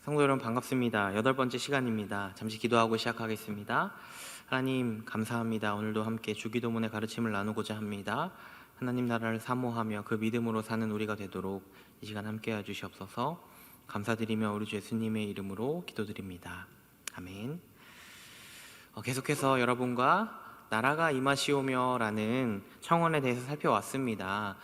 성도 여러분 반갑습니다. 8번째 시간입니다. 잠시 기도하고 시작하겠습니다. 하나님 감사합니다. 오늘도 함께 주기도문의 가르침을 나누고자 합니다. 하나님 나라를 사모하며 그 믿음으로 사는 우리가 되도록 이 시간 함께 해주시옵소서. 감사드리며 우리 주 예수님의 이름으로 기도드립니다. 아멘. 계속해서 여러분과 나라가 임하시오며 라는 청원에 대해서 살펴왔습니다.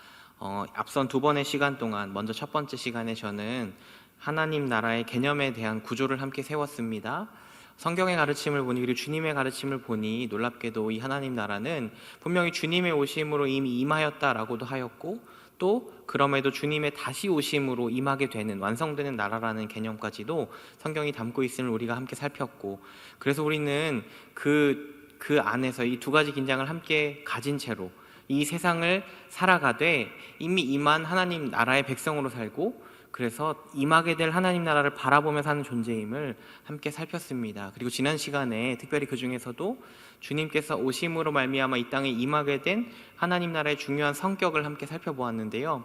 앞선 2번의 시간 동안 먼저 첫 번째 시간에 저는 하나님 나라의 개념에 대한 구조를 함께 세웠습니다. 성경의 가르침을 보니 그리고 주님의 가르침을 보니 놀랍게도 이 하나님 나라는 분명히 주님의 오심으로 이미 임하였다라고도 하였고, 또 그럼에도 주님의 다시 오심으로 임하게 되는 완성되는 나라라는 개념까지도 성경이 담고 있음을 우리가 함께 살폈고, 그래서 우리는 그 안에서 이 두 가지 긴장을 함께 가진 채로 이 세상을 살아가되 이미 임한 하나님 나라의 백성으로 살고, 그래서 임하게 될 하나님 나라를 바라보며 사는 존재임을 함께 살폈습니다. 그리고 지난 시간에 특별히 그 중에서도 주님께서 오심으로 말미암아 이 땅에 임하게 된 하나님 나라의 중요한 성격을 함께 살펴보았는데요.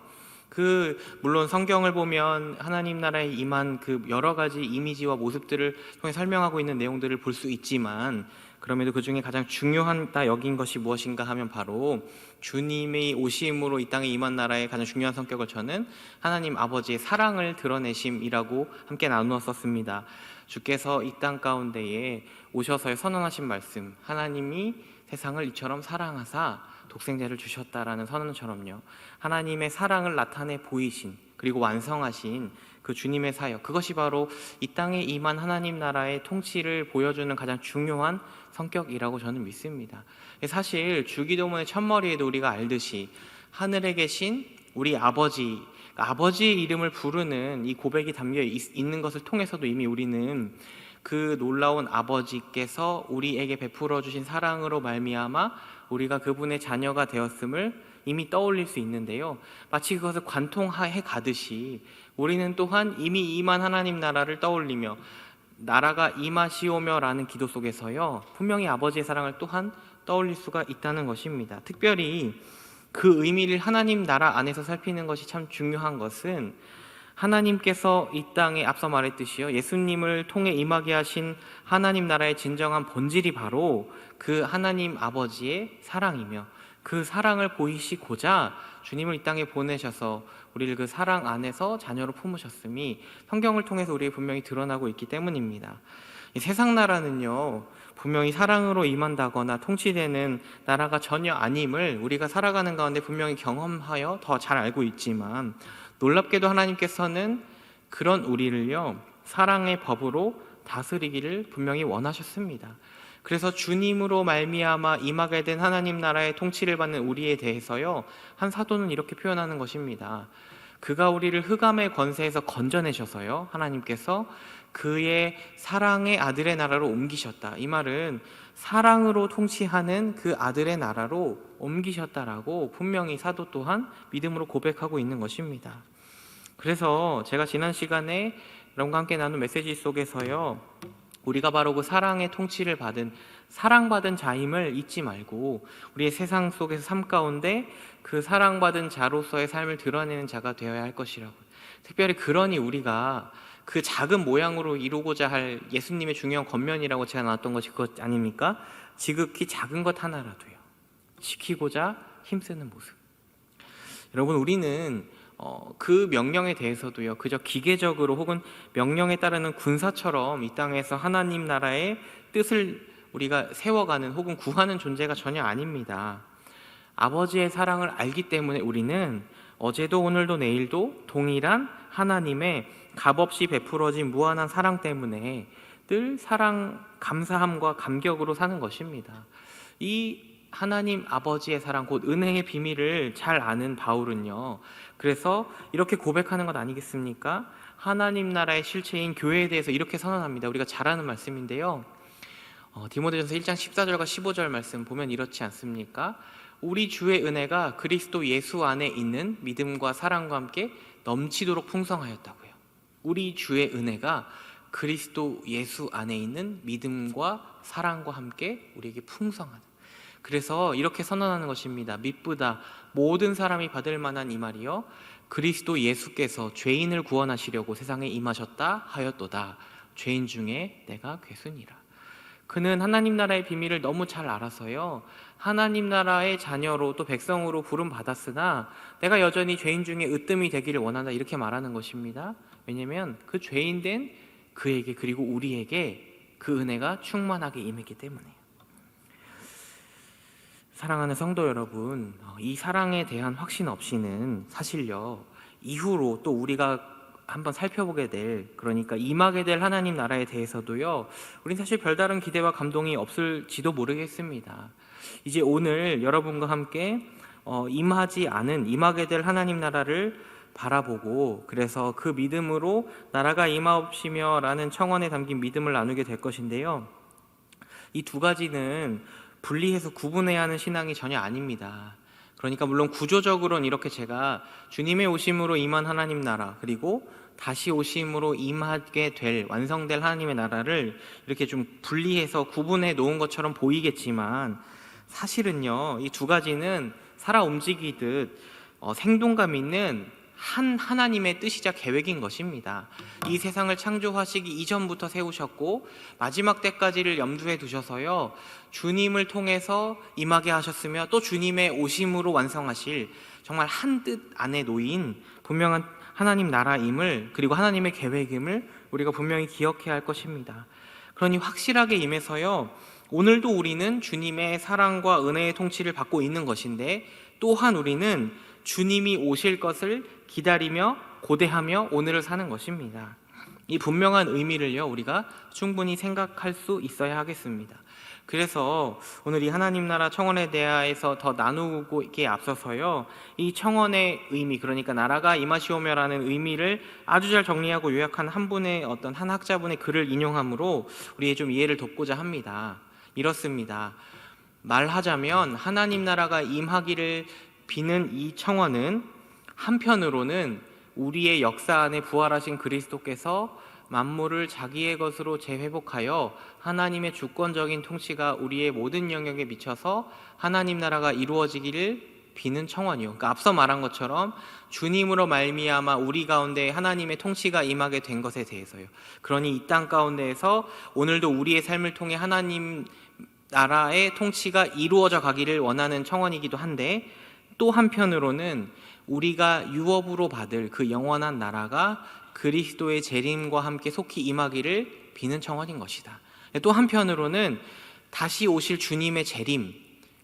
물론 성경을 보면 하나님 나라에 임한 그 여러 가지 이미지와 모습들을 통해 설명하고 있는 내용들을 볼 수 있지만, 그럼에도 그 중에 가장 중요하다 여긴 것이 무엇인가 하면 바로 주님의 오심으로 이 땅에 임한 나라의 가장 중요한 성격을 저는 하나님 아버지의 사랑을 드러내심이라고 함께 나누었었습니다. 주께서 이 땅 가운데에 오셔서 선언하신 말씀, 하나님이 세상을 이처럼 사랑하사 독생자를 주셨다라는 선언처럼요, 하나님의 사랑을 나타내 보이신 그리고 완성하신 그 주님의 사역, 그것이 바로 이 땅에 임한 하나님 나라의 통치를 보여주는 가장 중요한 성격이라고 저는 믿습니다. 사실 주기도문의 첫머리에도 우리가 알듯이 하늘에 계신 우리 아버지의 이름을 부르는 이 고백이 담겨 있는 것을 통해서도 이미 우리는 그 놀라운 아버지께서 우리에게 베풀어 주신 사랑으로 말미암아 우리가 그분의 자녀가 되었음을 이미 떠올릴 수 있는데요, 마치 그것을 관통해 가듯이 우리는 또한 이미 임한 하나님 나라를 떠올리며 나라가 임하시오며 라는 기도 속에서요, 분명히 아버지의 사랑을 또한 떠올릴 수가 있다는 것입니다. 특별히 그 의미를 하나님 나라 안에서 살피는 것이 참 중요한 것은, 하나님께서 이 땅에 앞서 말했듯이요, 예수님을 통해 임하게 하신 하나님 나라의 진정한 본질이 바로 그 하나님 아버지의 사랑이며, 그 사랑을 보이시고자 주님을 이 땅에 보내셔서 우리를 그 사랑 안에서 자녀로 품으셨음이 성경을 통해서 우리에게 분명히 드러나고 있기 때문입니다. 이 세상 나라는요, 분명히 사랑으로 임한다거나 통치되는 나라가 전혀 아님을 우리가 살아가는 가운데 분명히 경험하여 더 잘 알고 있지만, 놀랍게도 하나님께서는 그런 우리를요, 사랑의 법으로 다스리기를 분명히 원하셨습니다. 그래서 주님으로 말미암아 임하게 된 하나님 나라의 통치를 받는 우리에 대해서요, 한 사도는 이렇게 표현하는 것입니다. 그가 우리를 흑암의 권세에서 건져내셔서요, 하나님께서 그의 사랑의 아들의 나라로 옮기셨다. 이 말은 사랑으로 통치하는 그 아들의 나라로 옮기셨다라고 분명히 사도 또한 믿음으로 고백하고 있는 것입니다. 그래서 제가 지난 시간에 여러분과 함께 나눈 메시지 속에서요, 우리가 바로 그 사랑의 통치를 받은 사랑받은 자임을 잊지 말고 우리의 세상 속에서 삶 가운데 그 사랑받은 자로서의 삶을 드러내는 자가 되어야 할 것이라고. 특별히 그러니 우리가 그 작은 모양으로 이루고자 할 예수님의 중요한 겉면이라고 제가 나눴던 것이 그것 아닙니까? 지극히 작은 것 하나라도요, 지키고자 힘쓰는 모습. 여러분, 우리는 그 명령에 대해서도요, 그저 기계적으로 혹은 명령에 따르는 군사처럼 이 땅에서 하나님 나라의 뜻을 우리가 세워가는 혹은 구하는 존재가 전혀 아닙니다. 아버지의 사랑을 알기 때문에 우리는 어제도 오늘도 내일도 동일한 하나님의 값없이 베풀어진 무한한 사랑 때문에 늘 감사함과 감격으로 사는 것입니다. 이 하나님 아버지의 사랑, 곧 은혜의 비밀을 잘 아는 바울은요, 그래서 이렇게 고백하는 것 아니겠습니까? 하나님 나라의 실체인 교회에 대해서 이렇게 선언합니다. 우리가 잘 아는 말씀인데요, 디모데전서 1장 14절과 15절 말씀 보면 이렇지 않습니까? 우리 주의 은혜가 그리스도 예수 안에 있는 믿음과 사랑과 함께 넘치도록 풍성하였다고요. 우리 주의 은혜가 그리스도 예수 안에 있는 믿음과 사랑과 함께 우리에게 풍성하다. 그래서 이렇게 선언하는 것입니다. mit보다 모든 사람이 받을 만한 이 말이요 그리스도 예수께서 죄인을 구원하시려고 세상에 임하셨다 하였도다. 죄인 중에 내가 괴순이라. 그는 하나님 나라의 비밀을 너무 잘 알아서요 하나님 나라의 자녀로 또 백성으로 부름 받았으나 내가 여전히 죄인 중에 으뜸이 되기를 원한다 이렇게 말하는 것입니다. 왜냐하면 그 죄인된 그에게 그리고 우리에게 그 은혜가 충만하게 임했기 때문에요. 사랑하는 성도 여러분, 이 사랑에 대한 확신 없이는 사실요 이후로 또 우리가 한번 살펴보게 될, 그러니까 임하게 될 하나님 나라에 대해서도요 우린 사실 별다른 기대와 감동이 없을지도 모르겠습니다. 이제 오늘 여러분과 함께 임하게 될 하나님 나라를 바라보고, 그래서 그 믿음으로 나라가 임하옵시며 라는 청원에 담긴 믿음을 나누게 될 것인데요, 이 두 가지는 분리해서 구분해야 하는 신앙이 전혀 아닙니다. 그러니까 물론 구조적으로는 이렇게 제가 주님의 오심으로 임한 하나님 나라, 그리고 다시 오심으로 임하게 될, 완성될 하나님의 나라를 이렇게 좀 분리해서 구분해 놓은 것처럼 보이겠지만, 사실은요 이 두 가지는 살아 움직이듯 생동감 있는 한 하나님의 뜻이자 계획인 것입니다. 이 세상을 창조하시기 이전부터 세우셨고 마지막 때까지를 염두에 두셔서요 주님을 통해서 임하게 하셨으며 또 주님의 오심으로 완성하실 정말 한 뜻 안에 놓인 분명한 하나님 나라임을, 그리고 하나님의 계획임을 우리가 분명히 기억해야 할 것입니다. 그러니 확실하게 임해서요 오늘도 우리는 주님의 사랑과 은혜의 통치를 받고 있는 것인데, 또한 우리는 주님이 오실 것을 기다리며 고대하며 오늘을 사는 것입니다. 이 분명한 의미를요 우리가 충분히 생각할 수 있어야 하겠습니다. 그래서 오늘 이 하나님 나라 청원에 대해서 더 나누기에 앞서서요 이 청원의 의미, 그러니까 나라가 임하시오며라는 의미를 아주 잘 정리하고 요약한 한 학자분의 글을 인용함으로 우리의 좀 이해를 돕고자 합니다. 이렇습니다. 말하자면 하나님 나라가 임하기를 비는 이 청원은 한편으로는 우리의 역사 안에 부활하신 그리스도께서 만물을 자기의 것으로 재회복하여 하나님의 주권적인 통치가 우리의 모든 영역에 미쳐서 하나님 나라가 이루어지기를 비는 청원이요. 그러니까 앞서 말한 것처럼 주님으로 말미암아 우리 가운데 하나님의 통치가 임하게 된 것에 대해서요. 그러니 이 땅 가운데에서 오늘도 우리의 삶을 통해 하나님 나라의 통치가 이루어져 가기를 원하는 청원이기도 한데, 또 한편으로는 우리가 유업으로 받을 그 영원한 나라가 그리스도의 재림과 함께 속히 임하기를 비는 청원인 것이다. 또 한편으로는 다시 오실 주님의 재림,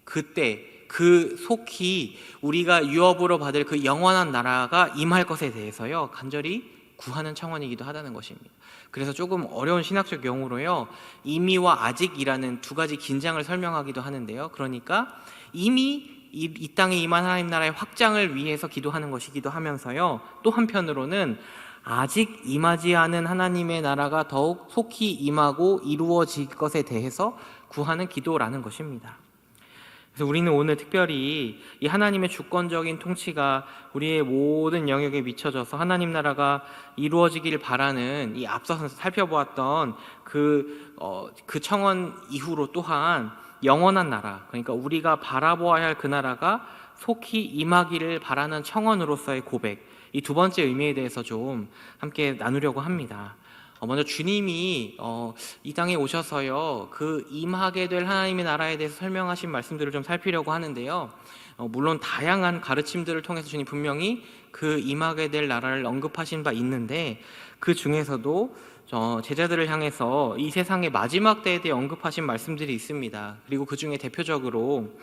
그때 그 속히 우리가 유업으로 받을 그 영원한 나라가 임할 것에 대해서요 간절히 구하는 청원이기도 하다는 것입니다. 그래서 조금 어려운 신학적 용어로요 이미와 아직이라는 두 가지 긴장을 설명하기도 하는데요, 그러니까 이미 이 땅에 임한 하나님 나라의 확장을 위해서 기도하는 것이기도 하면서요 또 한편으로는 아직 임하지 않은 하나님의 나라가 더욱 속히 임하고 이루어질 것에 대해서 구하는 기도라는 것입니다. 그래서 우리는 오늘 특별히 이 하나님의 주권적인 통치가 우리의 모든 영역에 미쳐져서 하나님 나라가 이루어지길 바라는 이 앞서서 살펴보았던 그 청원 이후로 또한 영원한 나라, 그러니까 우리가 바라보아야 할 그 나라가 속히 임하기를 바라는 청원으로서의 고백, 이 두 번째 의미에 대해서 좀 함께 나누려고 합니다. 먼저 주님이 이 땅에 오셔서요 그 임하게 될 하나님의 나라에 대해서 설명하신 말씀들을 좀 살피려고 하는데요, 물론 다양한 가르침들을 통해서 주님 분명히 그 임하게 될 나라를 언급하신 바 있는데, 그 중에서도 제자들을 향해서 이 세상의 마지막 때에 대해 언급하신 말씀들이 있습니다. 그리고 그 중에 대표적으로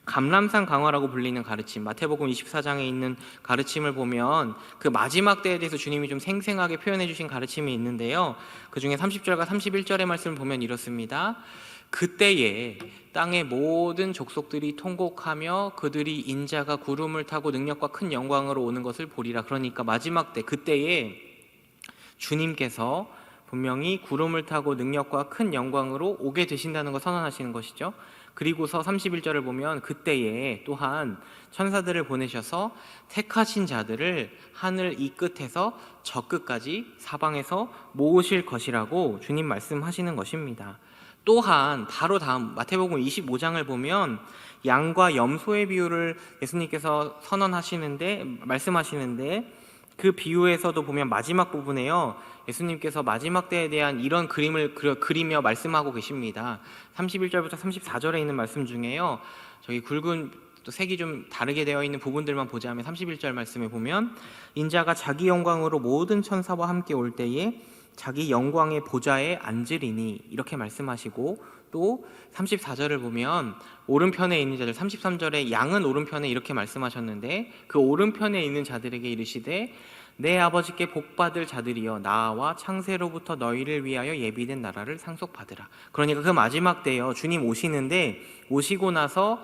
감람산 강화라고 불리는 가르침, 마태복음 24장에 있는 가르침을 보면 그 마지막 때에 대해서 주님이 좀 생생하게 표현해 주신 가르침이 있는데요, 그 중에 30절과 31절의 말씀을 보면 이렇습니다. 그때에 땅의 모든 족속들이 통곡하며 그들이 인자가 구름을 타고 능력과 큰 영광으로 오는 것을 보리라. 그러니까 마지막 때, 그때에 주님께서 분명히 구름을 타고 능력과 큰 영광으로 오게 되신다는 걸 선언하시는 것이죠. 그리고서 31절을 보면 그때에 또한 천사들을 보내셔서 택하신 자들을 하늘 이 끝에서 저 끝까지 사방에서 모으실 것이라고 주님 말씀하시는 것입니다. 또한 바로 다음 마태복음 25장을 보면 양과 염소의 비유를 예수님께서 말씀하시는데 그 비유에서도 보면 마지막 부분에요, 예수님께서 마지막 때에 대한 이런 그림을 그리며 말씀하고 계십니다. 31절부터 34절에 있는 말씀 중에요, 저기 굵은 또 색이 좀 다르게 되어 있는 부분들만 보자면 31절 말씀에 보면 인자가 자기 영광으로 모든 천사와 함께 올 때에 자기 영광의 보좌에 앉으리니 이렇게 말씀하시고, 또 34절을 보면 오른편에 있는 자들, 33절에 양은 오른편에 이렇게 말씀하셨는데 그 오른편에 있는 자들에게 이르시되 내 아버지께 복받을 자들이여 나와 창세로부터 너희를 위하여 예비된 나라를 상속받으라. 그러니까 그 마지막 때요, 주님 오시는데 오시고 나서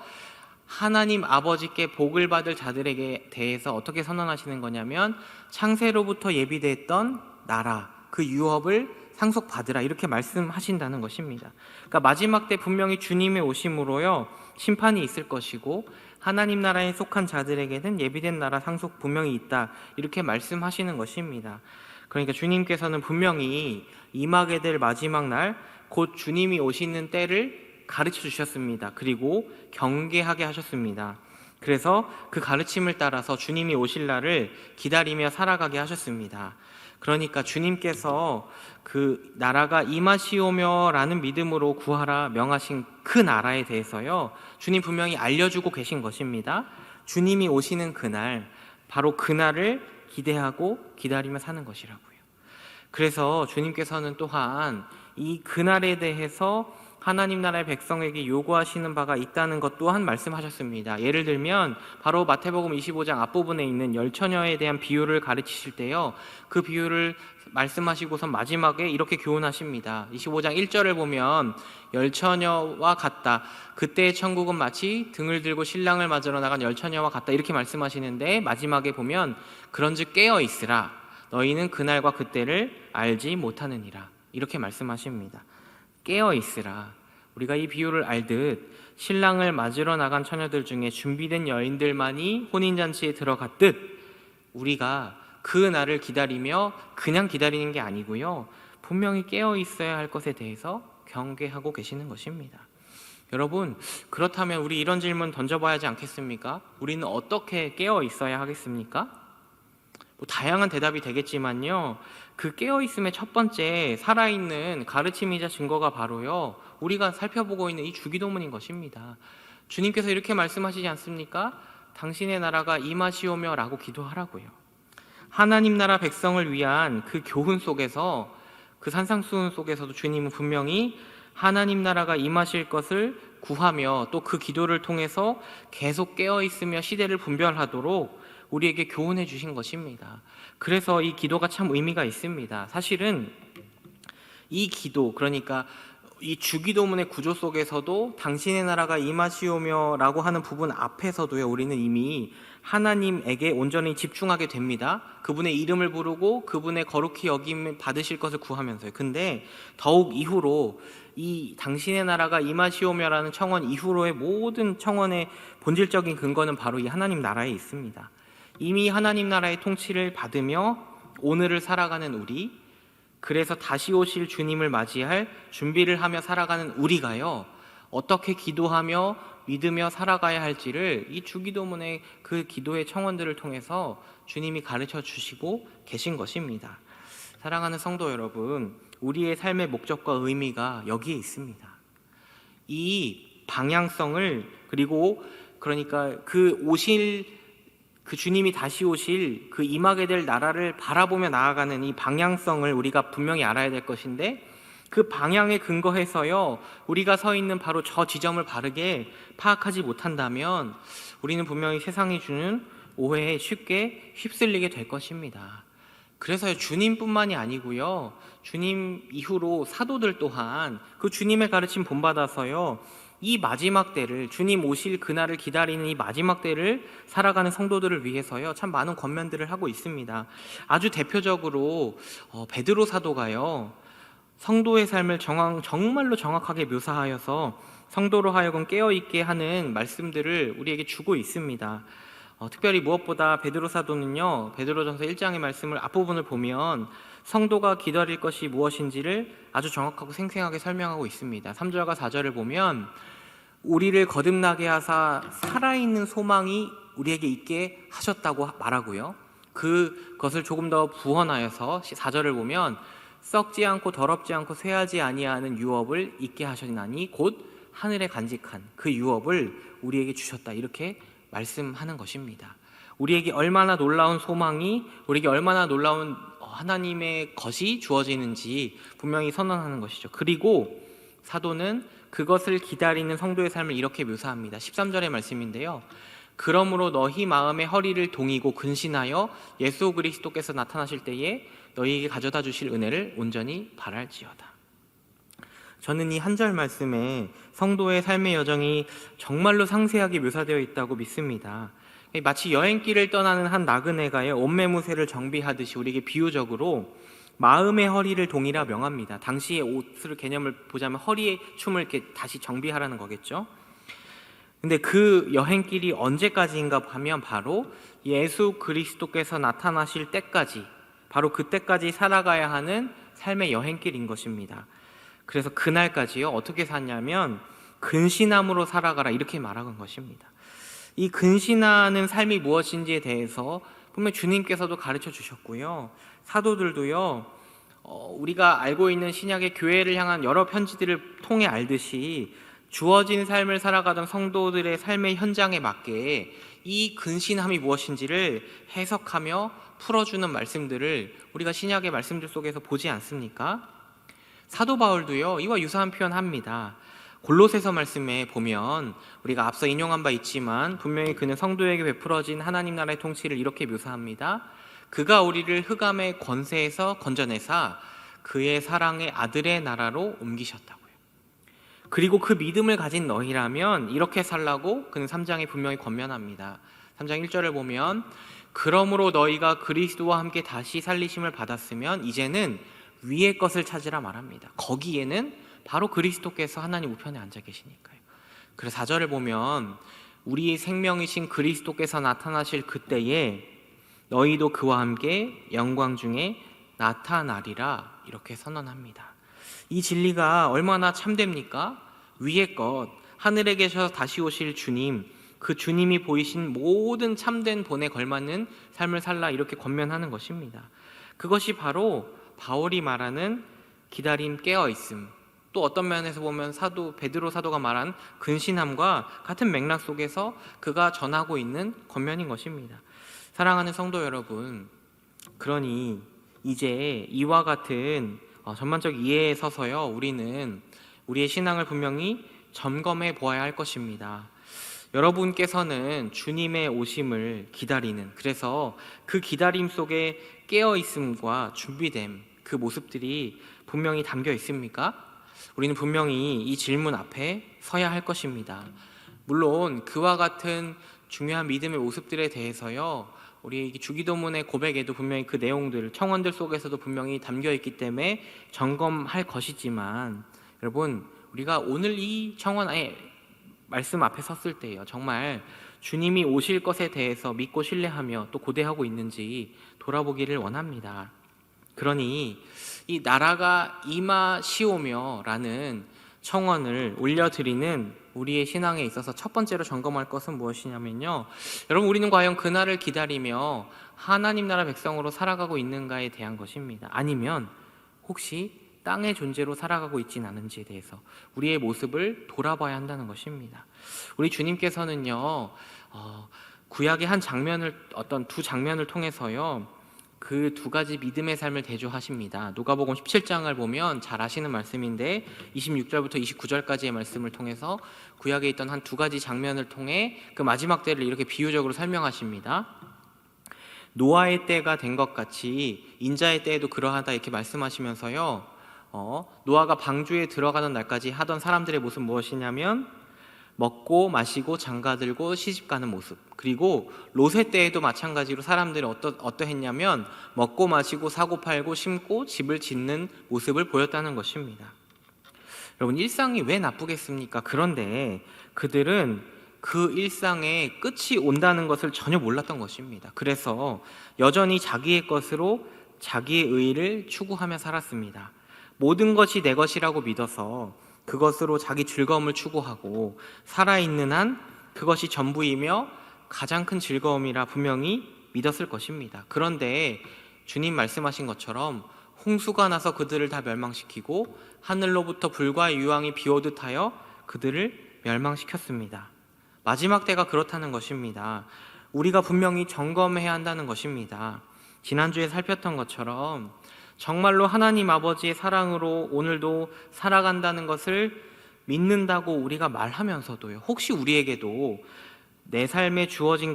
하나님 아버지께 복을 받을 자들에게 대해서 어떻게 선언하시는 거냐면 창세로부터 예비됐던 나라, 그 유업을 상속받으라 이렇게 말씀하신다는 것입니다. 그러니까 마지막 때 분명히 주님의 오심으로요 심판이 있을 것이고 하나님 나라에 속한 자들에게는 예비된 나라 상속 분명히 있다 이렇게 말씀하시는 것입니다. 그러니까 주님께서는 분명히 임하게 될 마지막 날, 곧 주님이 오시는 때를 가르쳐 주셨습니다. 그리고 경계하게 하셨습니다. 그래서 그 가르침을 따라서 주님이 오실 날을 기다리며 살아가게 하셨습니다. 그러니까 주님께서 그 나라가 임하시오며 라는 믿음으로 구하라 명하신 그 나라에 대해서요 주님 분명히 알려주고 계신 것입니다. 주님이 오시는 그날, 바로 그날을 기대하고 기다리며 사는 것이라고요. 그래서 주님께서는 또한 이 그날에 대해서 하나님 나라의 백성에게 요구하시는 바가 있다는 것 또한 말씀하셨습니다. 예를 들면 바로 마태복음 25장 앞부분에 있는 열처녀에 대한 비유를 가르치실 때요 그 비유를 말씀하시고선 마지막에 이렇게 교훈하십니다. 25장 1절을 보면 열처녀와 같다, 그때의 천국은 마치 등을 들고 신랑을 맞으러 나간 열처녀와 같다 이렇게 말씀하시는데 마지막에 보면 그런즉 깨어 있으라 너희는 그날과 그때를 알지 못하느니라 이렇게 말씀하십니다. 깨어 있으라. 우리가 이 비유를 알듯 신랑을 맞으러 나간 처녀들 중에 준비된 여인들만이 혼인잔치에 들어갔듯 우리가 그 날을 기다리며 그냥 기다리는 게 아니고요 분명히 깨어 있어야 할 것에 대해서 경계하고 계시는 것입니다. 여러분, 그렇다면 우리 이런 질문 던져봐야 하지 않겠습니까? 우리는 어떻게 깨어 있어야 하겠습니까? 다양한 대답이 되겠지만요 그 깨어있음의 첫 번째 살아있는 가르침이자 증거가 바로요 우리가 살펴보고 있는 이 주기도문인 것입니다. 주님께서 이렇게 말씀하시지 않습니까? 당신의 나라가 임하시오며 라고 기도하라고요. 하나님 나라 백성을 위한 그 교훈 속에서, 그 산상수훈 속에서도 주님은 분명히 하나님 나라가 임하실 것을 구하며 또 그 기도를 통해서 계속 깨어있으며 시대를 분별하도록 우리에게 교훈해 주신 것입니다. 그래서 이 기도가 참 의미가 있습니다. 사실은 이 기도, 그러니까 이 주기도문의 구조 속에서도 당신의 나라가 임하시오며 라고 하는 부분 앞에서도요 우리는 이미 하나님에게 온전히 집중하게 됩니다. 그분의 이름을 부르고 그분의 거룩히 여김 받으실 것을 구하면서요. 근데 더욱 이후로 이 당신의 나라가 임하시오며 라는 청원 이후로의 모든 청원의 본질적인 근거는 바로 이 하나님 나라에 있습니다. 이미 하나님 나라의 통치를 받으며 오늘을 살아가는 우리, 그래서 다시 오실 주님을 맞이할 준비를 하며 살아가는 우리가요 어떻게 기도하며 믿으며 살아가야 할지를 이 주기도문의 그 기도의 청원들을 통해서 주님이 가르쳐 주시고 계신 것입니다. 사랑하는 성도 여러분, 우리의 삶의 목적과 의미가 여기에 있습니다. 이 방향성을, 그리고 그러니까 그 주님이 다시 오실 그 임하게 될 나라를 바라보며 나아가는 이 방향성을 우리가 분명히 알아야 될 것인데, 그 방향에 근거해서요 우리가 서 있는 바로 저 지점을 바르게 파악하지 못한다면 우리는 분명히 세상이 주는 오해에 쉽게 휩쓸리게 될 것입니다. 그래서 주님뿐만이 아니고요 주님 이후로 사도들 또한 그 주님의 가르침 본받아서요 이 마지막 때를, 주님 오실 그날을 기다리는 이 마지막 때를 살아가는 성도들을 위해서요 참 많은 권면들을 하고 있습니다. 아주 대표적으로 베드로 사도가요 성도의 삶을 정말로 정확하게 묘사하여서 성도로 하여금 깨어있게 하는 말씀들을 우리에게 주고 있습니다. 특별히 무엇보다 베드로 사도는요, 베드로전서 1장의 말씀을 앞부분을 보면 성도가 기다릴 것이 무엇인지를 아주 정확하고 생생하게 설명하고 있습니다. 3절과 4절을 보면 우리를 거듭나게 하사 살아있는 소망이 우리에게 있게 하셨다고 말하고요, 그것을 조금 더 부언하여서 4절을 보면 썩지 않고 더럽지 않고 쇠하지 아니하는 유업을 있게 하셨나니 곧 하늘에 간직한 그 유업을 우리에게 주셨다, 이렇게 말씀하는 것입니다. 우리에게 얼마나 놀라운 소망이, 우리에게 얼마나 놀라운 하나님의 것이 주어지는지 분명히 선언하는 것이죠. 그리고 사도는 그것을 기다리는 성도의 삶을 이렇게 묘사합니다. 13절의 말씀인데요, 그러므로 너희 마음의 허리를 동이고 근신하여 예수 그리스도께서 나타나실 때에 너희에게 가져다 주실 은혜를 온전히 바랄지어다. 저는 이 한 절 말씀에 성도의 삶의 여정이 정말로 상세하게 묘사되어 있다고 믿습니다. 마치 여행길을 떠나는 한 나그네가의 옷매무새를 정비하듯이 우리에게 비유적으로 마음의 허리를 동이라 명합니다. 당시의 옷을 개념을 보자면 허리의 춤을 이렇게 다시 정비하라는 거겠죠. 근데 그 여행길이 언제까지인가 하면 바로 예수 그리스도께서 나타나실 때까지, 바로 그때까지 살아가야 하는 삶의 여행길인 것입니다. 그래서 그날까지요, 어떻게 사냐면 근신함으로 살아가라, 이렇게 말하는 것입니다. 이 근신하는 삶이 무엇인지에 대해서 분명히 주님께서도 가르쳐 주셨고요, 사도들도요, 우리가 알고 있는 신약의 교회를 향한 여러 편지들을 통해 알듯이 주어진 삶을 살아가던 성도들의 삶의 현장에 맞게 이 근신함이 무엇인지를 해석하며 풀어주는 말씀들을 우리가 신약의 말씀들 속에서 보지 않습니까? 사도 바울도요, 이와 유사한 표현합니다. 골로새서 말씀에 보면 우리가 앞서 인용한 바 있지만 분명히 그는 성도에게 베풀어진 하나님 나라의 통치를 이렇게 묘사합니다. 그가 우리를 흑암의 권세에서 건져내사 그의 사랑의 아들의 나라로 옮기셨다고요. 그리고 그 믿음을 가진 너희라면 이렇게 살라고 그는 3장에 분명히 권면합니다. 3장 1절을 보면 그러므로 너희가 그리스도와 함께 다시 살리심을 받았으면 이제는 위의 것을 찾으라 말합니다. 거기에는 바로 그리스도께서 하나님 우편에 앉아 계시니까요. 그래서 4절을 보면 우리의 생명이신 그리스도께서 나타나실 그때에 너희도 그와 함께 영광 중에 나타나리라, 이렇게 선언합니다. 이 진리가 얼마나 참됩니까? 위의 것, 하늘에 계셔서 다시 오실 주님, 그 주님이 보이신 모든 참된 본에 걸맞는 삶을 살라, 이렇게 권면하는 것입니다. 그것이 바로 바울이 말하는 기다림, 깨어있음, 또 어떤 면에서 보면 베드로 사도가 말한 근신함과 같은 맥락 속에서 그가 전하고 있는 권면인 것입니다. 사랑하는 성도 여러분, 그러니 이제 이와 같은 전반적 이해에 서서요, 우리는 우리의 신앙을 분명히 점검해 보아야 할 것입니다. 여러분께서는 주님의 오심을 기다리는, 그래서 그 기다림 속에 깨어있음과 준비됨, 그 모습들이 분명히 담겨 있습니까? 우리는 분명히 이 질문 앞에 서야 할 것입니다. 물론 그와 같은 중요한 믿음의 모습들에 대해서요, 우리 주기도문의 고백에도 분명히 그 내용들, 청원들 속에서도 분명히 담겨 있기 때문에 점검할 것이지만, 여러분, 우리가 오늘 이 청원의 말씀 앞에 섰을 때요, 정말 주님이 오실 것에 대해서 믿고 신뢰하며 또 고대하고 있는지 돌아보기를 원합니다. 그러니 이 나라가 임하시오며 라는 청원을 올려드리는 우리의 신앙에 있어서 첫 번째로 점검할 것은 무엇이냐면요, 여러분, 우리는 과연 그날을 기다리며 하나님 나라 백성으로 살아가고 있는가에 대한 것입니다. 아니면 혹시 땅의 존재로 살아가고 있지는 않은지에 대해서 우리의 모습을 돌아봐야 한다는 것입니다. 우리 주님께서는요, 구약의 한 장면을, 어떤 두 장면을 통해서요, 그 두 가지 믿음의 삶을 대조하십니다. 누가복음 17장을 보면 잘 아시는 말씀인데 26절부터 29절까지의 말씀을 통해서 구약에 있던 한 두 가지 장면을 통해 그 마지막 때를 이렇게 비유적으로 설명하십니다. 노아의 때가 된 것 같이 인자의 때에도 그러하다, 이렇게 말씀하시면서요, 노아가 방주에 들어가는 날까지 하던 사람들의 모습 무엇이냐면 먹고 마시고 장가들고 시집가는 모습, 그리고 롯의 때에도 마찬가지로 사람들이 어떠했냐면 먹고 마시고 사고 팔고 심고 집을 짓는 모습을 보였다는 것입니다. 여러분, 일상이 왜 나쁘겠습니까? 그런데 그들은 그 일상에 끝이 온다는 것을 전혀 몰랐던 것입니다. 그래서 여전히 자기의 것으로 자기의 의의를 추구하며 살았습니다. 모든 것이 내 것이라고 믿어서 그것으로 자기 즐거움을 추구하고 살아있는 한 그것이 전부이며 가장 큰 즐거움이라 분명히 믿었을 것입니다. 그런데 주님 말씀하신 것처럼 홍수가 나서 그들을 다 멸망시키고 하늘로부터 불과 유황이 비오듯 하여 그들을 멸망시켰습니다. 마지막 때가 그렇다는 것입니다. 우리가 분명히 점검해야 한다는 것입니다. 지난주에 살폈던 것처럼 정말로 하나님 아버지의 사랑으로 오늘도 살아간다는 것을 믿는다고 우리가 말하면서도요, 혹시 우리에게도 내 삶에 주어진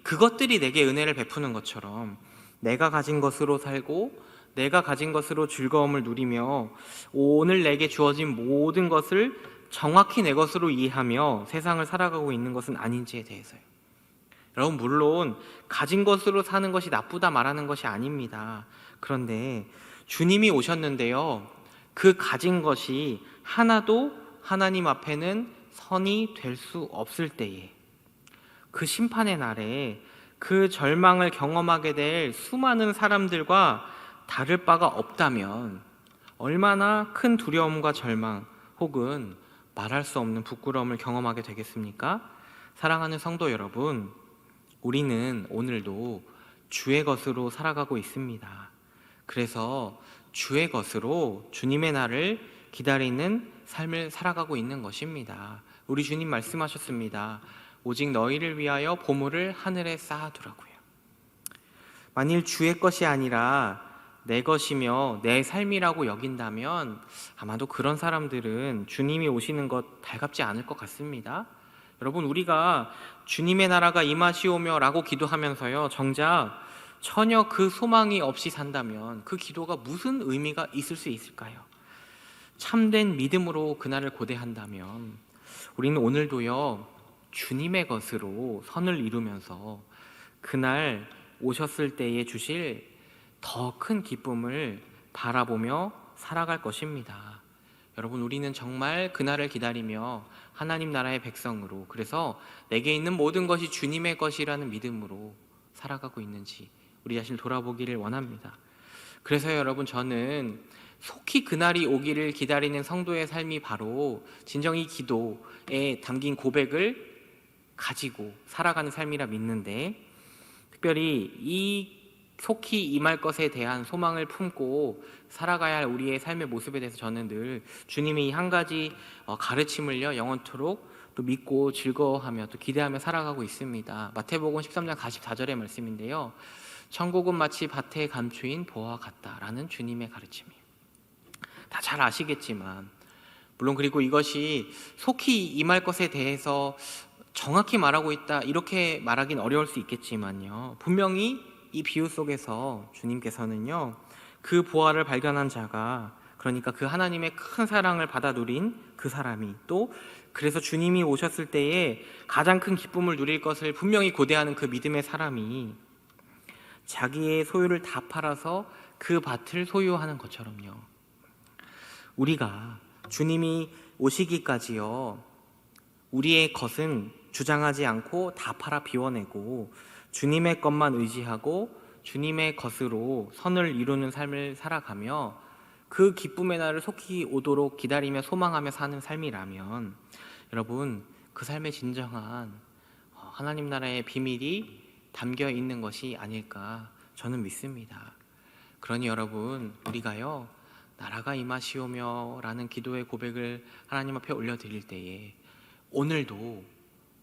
그것들이 내게 은혜를 베푸는 것처럼 내가 가진 것으로 살고 내가 가진 것으로 즐거움을 누리며 오늘 내게 주어진 모든 것을 정확히 내 것으로 이해하며 세상을 살아가고 있는 것은 아닌지에 대해서요. 여러분, 물론 가진 것으로 사는 것이 나쁘다 말하는 것이 아닙니다. 그런데 주님이 오셨는데요, 그 가진 것이 하나도 하나님 앞에는 선이 될 수 없을 때에, 그 심판의 날에 그 절망을 경험하게 될 수많은 사람들과 다를 바가 없다면 얼마나 큰 두려움과 절망 혹은 말할 수 없는 부끄러움을 경험하게 되겠습니까? 사랑하는 성도 여러분, 우리는 오늘도 주의 것으로 살아가고 있습니다. 그래서 주의 것으로 주님의 날을 기다리는 삶을 살아가고 있는 것입니다. 우리 주님 말씀하셨습니다. 오직 너희를 위하여 보물을 하늘에 쌓아두라고요. 만일 주의 것이 아니라 내 것이며 내 삶이라고 여긴다면 아마도 그런 사람들은 주님이 오시는 것 달갑지 않을 것 같습니다. 여러분, 우리가 주님의 나라가 임하시오며 라고 기도하면서요, 정작 전혀 그 소망이 없이 산다면 그 기도가 무슨 의미가 있을 수 있을까요? 참된 믿음으로 그날을 고대한다면 우리는 오늘도요, 주님의 것으로 선을 이루면서 그날 오셨을 때에 주실 더 큰 기쁨을 바라보며 살아갈 것입니다. 여러분, 우리는 정말 그날을 기다리며 하나님 나라의 백성으로, 그래서 내게 있는 모든 것이 주님의 것이라는 믿음으로 살아가고 있는지 우리 자신을 돌아보기를 원합니다. 그래서 여러분, 저는 속히 그날이 오기를 기다리는 성도의 삶이 바로 진정 이 기도에 담긴 고백을 가지고 살아가는 삶이라 믿는데, 특별히 이 속히 임할 것에 대한 소망을 품고 살아가야 할 우리의 삶의 모습에 대해서 저는 늘 주님이 한 가지 가르침을요, 영원토록 또 믿고 즐거워하며 또 기대하며 살아가고 있습니다. 마태복음 13장 44절의 말씀인데요, 천국은 마치 밭에 감추인 보와 같다라는 주님의 가르침이에요. 다 잘 아시겠지만, 물론 그리고 이것이 속히 임할 것에 대해서 정확히 말하고 있다 이렇게 말하긴 어려울 수 있겠지만요, 분명히 이 비유 속에서 주님께서는요, 그 보화를 발견한 자가, 그러니까 그 하나님의 큰 사랑을 받아 누린 그 사람이, 또 그래서 주님이 오셨을 때에 가장 큰 기쁨을 누릴 것을 분명히 고대하는 그 믿음의 사람이 자기의 소유를 다 팔아서 그 밭을 소유하는 것처럼요, 우리가 주님이 오시기까지요, 우리의 것은 주장하지 않고 다 팔아 비워내고 주님의 것만 의지하고 주님의 것으로 선을 이루는 삶을 살아가며 그 기쁨의 날을 속히 오도록 기다리며 소망하며 사는 삶이라면, 여러분, 그 삶의 진정한 하나님 나라의 비밀이 담겨 있는 것이 아닐까 저는 믿습니다. 그러니 여러분, 우리가요, 나라가 임하시오며 라는 기도의 고백을 하나님 앞에 올려드릴 때에 오늘도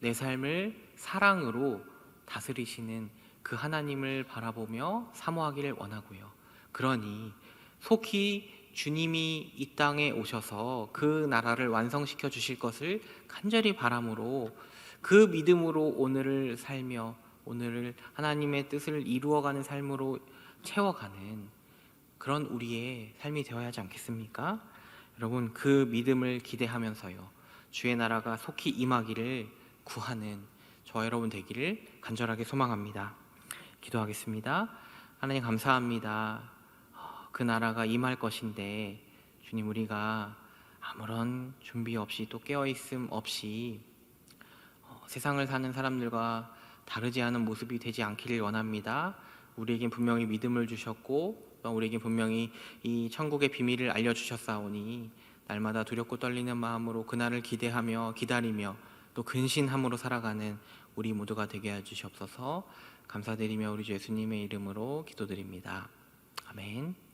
내 삶을 사랑으로 다스리시는 그 하나님을 바라보며 사모하기를 원하고요, 그러니 속히 주님이 이 땅에 오셔서 그 나라를 완성시켜 주실 것을 간절히 바람으로 그 믿음으로 오늘을 살며 오늘을 하나님의 뜻을 이루어가는 삶으로 채워가는 그런 우리의 삶이 되어야 하지 않겠습니까? 여러분, 그 믿음을 기대하면서요, 주의 나라가 속히 임하기를 구하는 저와 여러분 되기를 간절하게 소망합니다. 기도하겠습니다. 하나님, 감사합니다. 그 나라가 임할 것인데 주님, 우리가 아무런 준비 없이 또 깨어있음 없이 세상을 사는 사람들과 다르지 않은 모습이 되지 않기를 원합니다. 우리에겐 분명히 믿음을 주셨고 우리에게 분명히 이 천국의 비밀을 알려주셨사오니 날마다 두렵고 떨리는 마음으로 그날을 기대하며 기다리며 또 근신함으로 살아가는 우리 모두가 되게 해주시옵소서. 감사드리며 우리 주 예수님의 이름으로 기도드립니다. 아멘.